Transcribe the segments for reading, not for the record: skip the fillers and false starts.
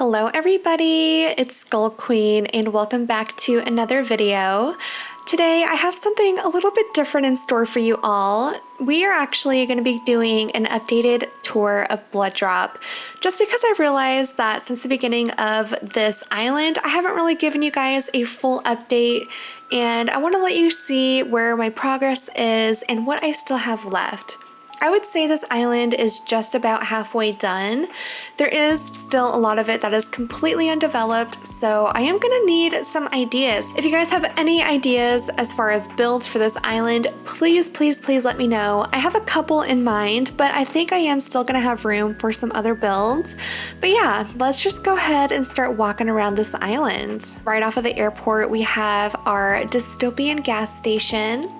Hello everybody, it's Skull Queen and welcome back to another video. Today I have something a little bit different in store for you all. We are actually going to be doing an updated tour of Blood Drop, just because I realized that since the beginning of this island, I haven't really given you guys a full update, and I want to let you see where my progress is and what I still have left. I would say this island is just about halfway done. There is still a lot of it that is completely undeveloped, so I am gonna need some ideas. If you guys have any ideas as far as builds for this island, please let me know. I have a couple in mind, but I think I am still gonna have room for some other builds. But yeah, let's just go ahead and start walking around this island. Right off of the airport, we have our Dystopian Gas Station.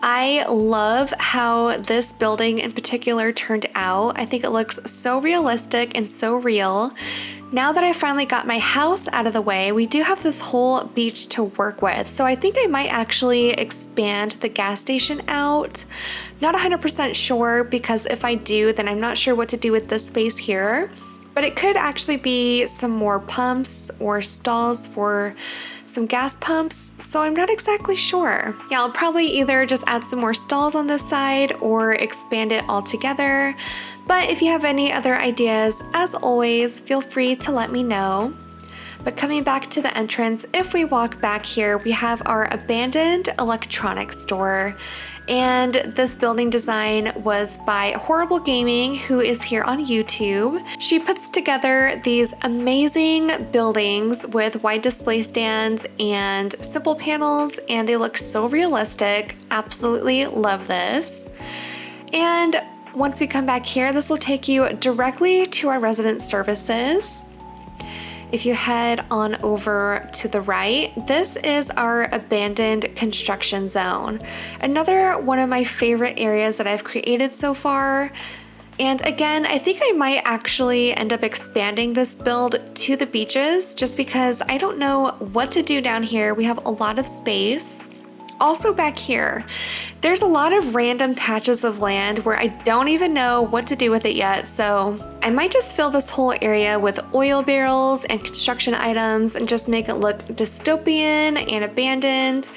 I love how this building in particular turned out. I think it looks so realistic and so real. Now that I finally got my house out of the way, we do have this whole beach to work with. So I think I might actually expand the gas station out. Not 100% sure, because if I do, then I'm not sure what to do with this space here. But it could actually be some more pumps or stalls for some gas pumps, so I'm not exactly sure. Yeah, I'll probably either just add some more stalls on this side or expand it altogether. But if you have any other ideas, as always, feel free to let me know. But coming back to the entrance, if we walk back here, we have our abandoned electronics store. And this building design was by Horrible Gaming, who is here on YouTube. She puts together these amazing buildings with wide display stands and simple panels, and they look so realistic. Absolutely love this. And once we come back here, this will take you directly to our resident services. If you head on over to the right, this is our abandoned construction zone. Another one of my favorite areas that I've created so far. And again, I think I might actually end up expanding this build to the beaches, just because I don't know what to do down here. We have a lot of space. Also back here, there's a lot of random patches of land where I don't even know what to do with it yet, so I might just fill this whole area with oil barrels and construction items and just make it look dystopian and abandoned.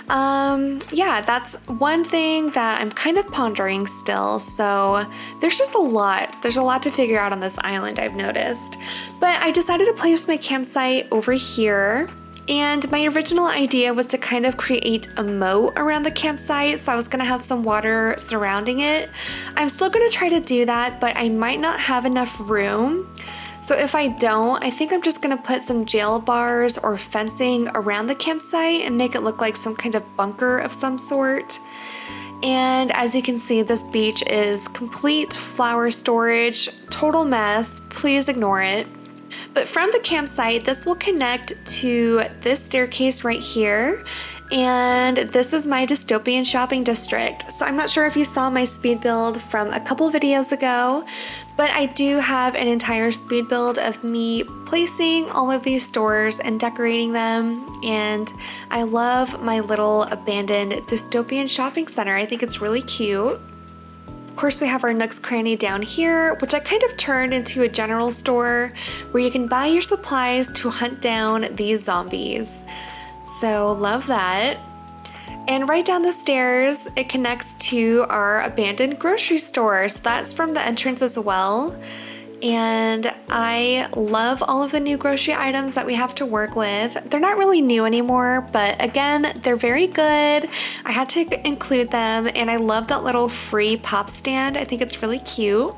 Yeah, that's one thing that I'm kind of pondering still, so there's just a lot. There's a lot to figure out on this island, I've noticed. But I decided to place my campsite over here. And my original idea was to kind of create a moat around the campsite, so I was gonna have some water surrounding it. I'm still gonna try to do that, but I might not have enough room. So if I don't, I think I'm just gonna put some jail bars or fencing around the campsite and make it look like some kind of bunker of some sort. And as you can see, this beach is complete flower storage, total mess. Please ignore it. But from the campsite, this will connect to this staircase right here. And this is my dystopian shopping district. So I'm not sure if you saw my speed build from a couple videos ago, but I do have an entire speed build of me placing all of these stores and decorating them. And I love my little abandoned dystopian shopping center. I think it's really cute. Of course, we have our Nooks Cranny down here, which I kind of turned into a general store where you can buy your supplies to hunt down these zombies. So love that. And right down the stairs, it connects to our abandoned grocery store. So that's from the entrance as well. And I love all of the new grocery items that we have to work with. They're not really new anymore, but again, they're very good. I had to include them, and I love that little free pop stand. I think it's really cute.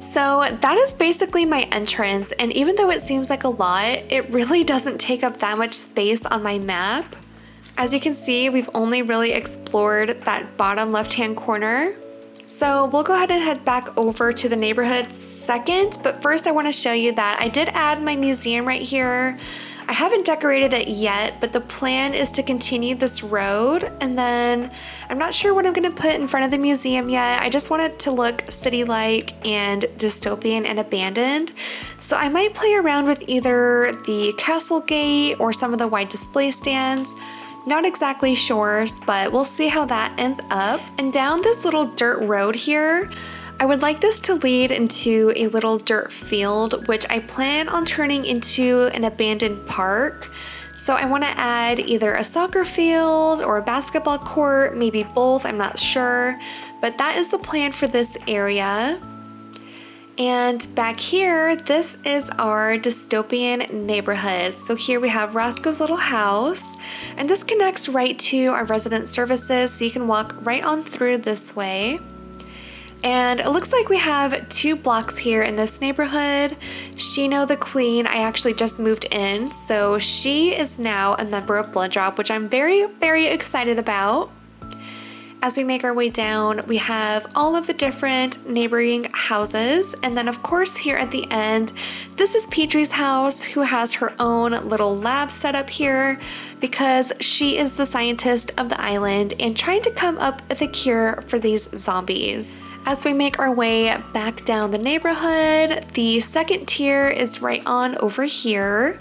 So that is basically my entrance, and even though it seems like a lot, it really doesn't take up that much space on my map. As you can see, we've only really explored that bottom left-hand corner. So we'll go ahead and head back over to the neighborhood second, but first I want to show you that I did add my museum right here. I haven't decorated it yet, but the plan is to continue this road, and then I'm not sure what I'm going to put in front of the museum yet. I just want it to look city-like and dystopian and abandoned. So I might play around with either the castle gate or some of the wide display stands. Not exactly sure, but we'll see how that ends up. And down this little dirt road here, I would like this to lead into a little dirt field, which I plan on turning into an abandoned park. So I want to add either a soccer field or a basketball court, maybe both, I'm not sure. But that is the plan for this area. And back here, this is our dystopian neighborhood. So here we have Roscoe's little house, and this connects right to our resident services, so you can walk right on through this way. And it looks like we have 2 blocks here in this neighborhood. Shino the Queen, I actually just moved in, so she is now a member of Blood Drop, which I'm very, very excited about. As we make our way down, we have all of the different neighboring houses. And then of course here at the end, this is Petrie's house, who has her own little lab set up here because she is the scientist of the island and trying to come up with a cure for these zombies. As we make our way back down the neighborhood, the second tier is right on over here.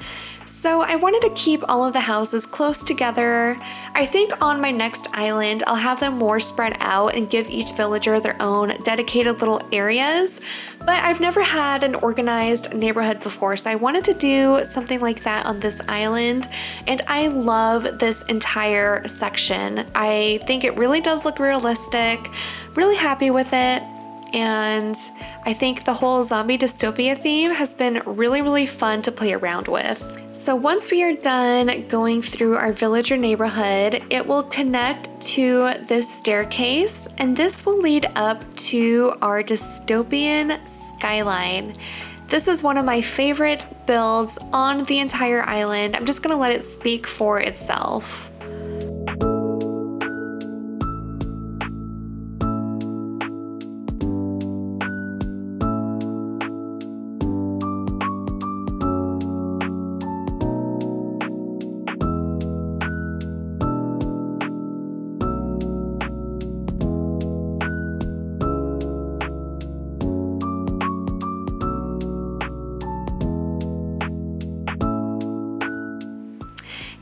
So I wanted to keep all of the houses close together. I think on my next island, I'll have them more spread out and give each villager their own dedicated little areas. But I've never had an organized neighborhood before, so I wanted to do something like that on this island. And I love this entire section. I think it really does look realistic, really happy with it. And I think the whole zombie dystopia theme has been really, really fun to play around with. So once we are done going through our villager neighborhood, it will connect to this staircase, and this will lead up to our dystopian skyline. This is one of my favorite builds on the entire island. I'm just gonna let it speak for itself.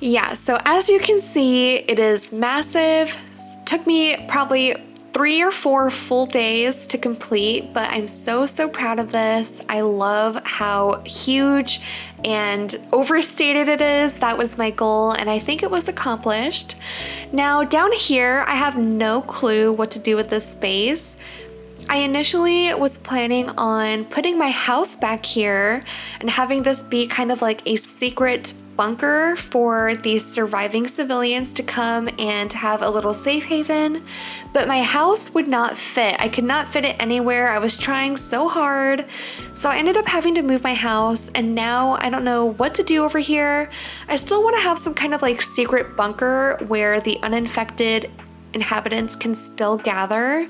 Yeah, so as you can see, it is massive. Took me probably 3 or 4 full days to complete, but I'm so proud of this. I love how huge and overstated it is. That was my goal, and I think it was accomplished. Now down here, I have no clue what to do with this space. I initially was planning on putting my house back here and having this be kind of like a secret bunker for these surviving civilians to come and have a little safe haven, but my house would not fit. I could not fit it anywhere. I was trying so hard, so I ended up having to move my house, and now I don't know what to do over here. I still want to have some kind of like secret bunker where the uninfected inhabitants can still gather.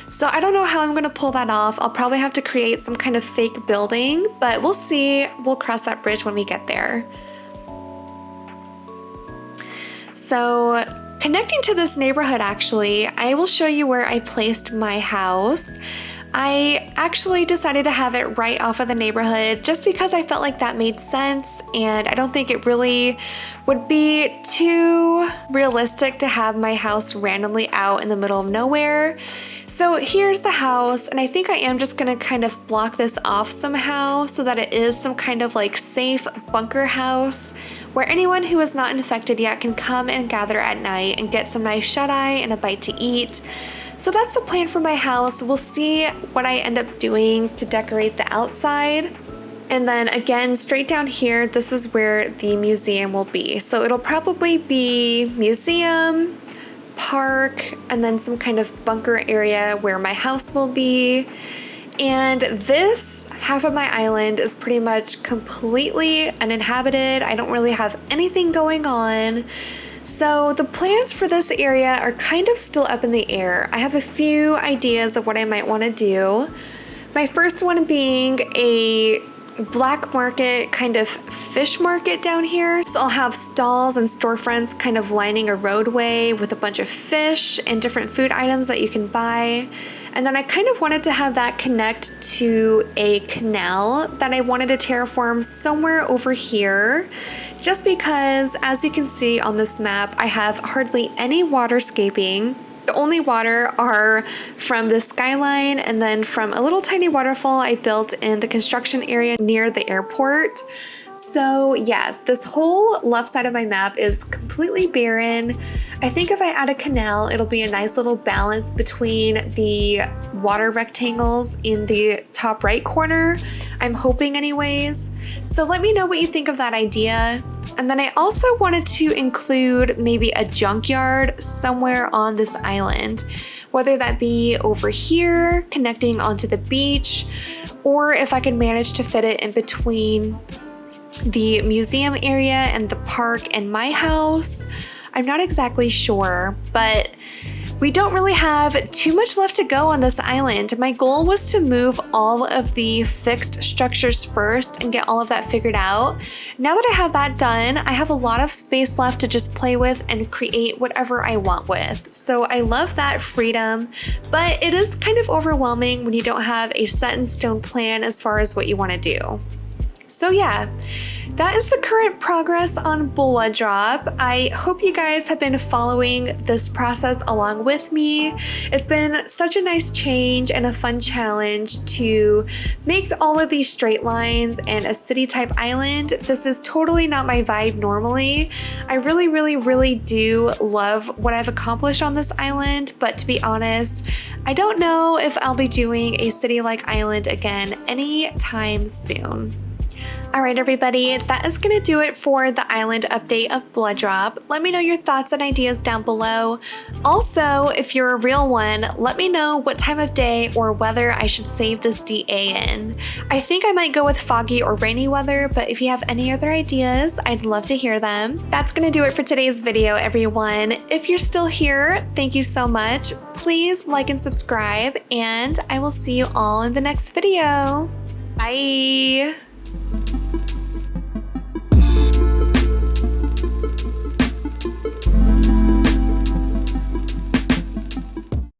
So I don't know how I'm gonna pull that off. I'll probably have to create some kind of fake building, but we'll see. We'll cross that bridge when we get there. So connecting to this neighborhood, actually, I will show you where I placed my house. I actually decided to have it right off of the neighborhood just because I felt like that made sense, and I don't think it really would be too realistic to have my house randomly out in the middle of nowhere. So here's the house, and I think I am just gonna kind of block this off somehow so that it is some kind of like safe bunker house where anyone who is not infected yet can come and gather at night and get some nice shut-eye and a bite to eat. So that's the plan for my house. We'll see what I end up doing to decorate the outside. And then again, straight down here, this is where the museum will be. So it'll probably be museum, park, and then some kind of bunker area where my house will be. And this half of my island is pretty much completely uninhabited. I don't really have anything going on. So the plans for this area are kind of still up in the air. I have a few ideas of what I might want to do. My first one being a black market kind of fish market down here. So I'll have stalls and storefronts kind of lining a roadway with a bunch of fish and different food items that you can buy. And then I kind of wanted to have that connect to a canal that I wanted to terraform somewhere over here, just because, as you can see on this map, I have hardly any waterscaping. The only water are from the skyline and then from a little tiny waterfall I built in the construction area near the airport. So yeah, this whole left side of my map is completely barren. I think if I add a canal, it'll be a nice little balance between the water rectangles in the top right corner. I'm hoping anyways. So let me know what you think of that idea. And then I also wanted to include maybe a junkyard somewhere on this island, whether that be over here, connecting onto the beach, or if I could manage to fit it in between the museum area and the park and my house. I'm not exactly sure, but we don't really have too much left to go on this island. My goal was to move all of the fixed structures first and get all of that figured out. Now that I have that done, I have a lot of space left to just play with and create whatever I want with. So I love that freedom, but it is kind of overwhelming when you don't have a set in stone plan as far as what you want to do. So yeah, that is the current progress on Blood Drop. I hope you guys have been following this process along with me. It's been such a nice change and a fun challenge to make all of these straight lines and a city type island. This is totally not my vibe normally. I really do love what I've accomplished on this island, but to be honest, I don't know if I'll be doing a city-like island again anytime soon. All right, everybody, that is gonna do it for the island update of Blood Drop. Let me know your thoughts and ideas down below. Also, if you're a real one, let me know what time of day or weather I should save this DA in. I think I might go with foggy or rainy weather, but if you have any other ideas, I'd love to hear them. That's gonna do it for today's video, everyone. If you're still here, thank you so much. Please like and subscribe, and I will see you all in the next video. Bye.